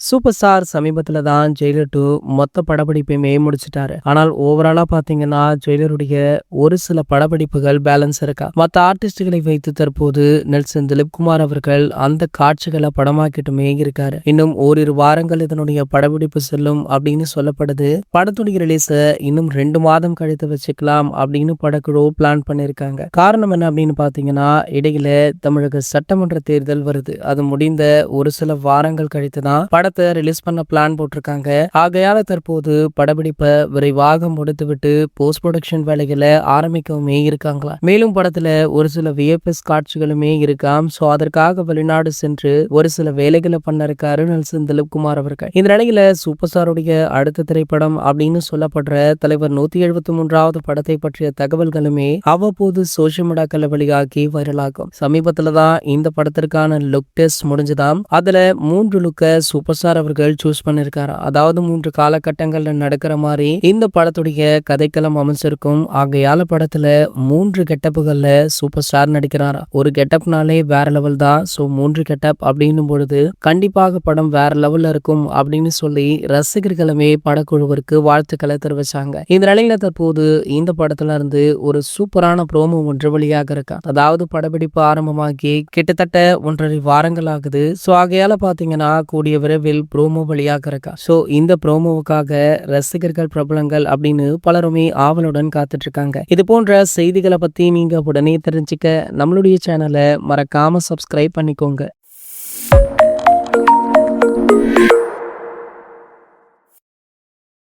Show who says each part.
Speaker 1: Super star சமீபத்துல தான் Jailer 2 மொத்த படப்பிடிப்பையுமே முடிச்சிட்டாரு. ஆனால் ஓவராலா பாத்தீங்கன்னா ஜெயிலருடைய ஒரு சில படப்பிடிப்புகள் பேலன்ஸ் இருக்கா. மற்ற ஆர்டிஸ்டுகளை வைத்து தற்போது நெல்சன் திலீப்குமார் அவர்கள் அந்த காட்சிகளை படமாக்கிட்டுமே இருக்காரு. இன்னும் ஓரிரு வாரங்கள் இதனுடைய படப்பிடிப்பு செல்லும் அப்படின்னு சொல்லப்படுது. படத்துடைய ரிலீஸ இன்னும் 2 மாதம் கழித்து வச்சுக்கலாம் அப்படின்னு படக்குழு பிளான் பண்ணிருக்காங்க. காரணம் என்ன அப்படின்னு பாத்தீங்கன்னா இடையில தமிழக சட்டமன்ற தேர்தல் வருது. அது முடிந்த ஒரு சில வாரங்கள் கழித்து தான் படத்தை ரிலீஸ் பண்ண பிளான் போட்டிருக்காங்க. ஆகையால தற்போது படப்பிடிப்பை விரைவாக முடித்துவிட்டு போஸ்ட் ப்ரொடக்ஷன் வேலைகளை ஆரம்பிக்கவுமே இருக்காங்களா. மேலும் படத்துல ஒரு சில விஎஃப்எக்ஸ் காட்சிகளுமே இருக்காம். சோ அதற்காக வெளிநாடு சென்று ஒரு சில வேலைகளை பண்ண இருக்காரு நெல்சன் திலீப்குமார் அவர்கள். இந்த நிலையில சூப்பர் ஸ்டாருடைய அடுத்த திரைப்படம் அப்படின்னு சொல்லப்படுற தலைவர் 173வது படத்தை பற்றிய தகவல்களுமே அவ்வப்போது சோசியல் மீடியாக்கள் வெளியாகி வைரலாகும். சமீபத்துல தான் இந்த படத்திற்கான லுக் டெஸ்ட் முடிஞ்சுதாம். அதுல 3 லுக்க சூப்பர் ஸ்டார் அவர்கள் சூஸ் பண்ணிருக்காரு. அதாவது 3 காலகட்டங்கள்ல நடக்கிற மாதிரி இந்த படத்துடைய கதைக்களம் அமைச்சிருக்கும். ஆகையால படத்துல 3 கெட்டப்புகள்ல சூப்பர் ஸ்டார் நடிக்கிறாரா. ஒரு கெட்டப்னாலே வேற லெவல் தான். சோ 3 கெட்டப் அப்படின்னும் பொழுது கண்டிப்பாக படம் வேற லெவல்ல இருக்கும் அப்படின்னு சொல்லி ரசிகர்களுமே படக்குழுவிற்கு வாழ்த்துக்களை தெரிவிச்சாங்க. இந்த நிலையில தற்போது இந்த படத்துல இருந்து ஒரு சூப்பரான ப்ரோமோ ஒன்று வெளியாக இருக்கா. அதாவது படப்பிடிப்பு ஆரம்பமாகி கிட்டத்தட்ட 1.5 வாரங்கள் ஆகுது. சோ ஆகையால பாத்தீங்கன்னா கூடிய விரைவில் ப்ரோமோ வெளியாக இருக்கா. சோ இந்த ப்ரோமோவுக்காக ரசிகர்கள் பிரபலங்கள் அப்படின்னு பலருமே ஆவலுடன் காத்துட்டு இருக்காங்க. இது போன்ற செய்திகளை பத்தி நீங்க உடனே தெரிஞ்சுக்க நம்மளுடைய சேனலை மறக்காம சப்ஸ்கிரைப் பண்ணிக்கோங்க.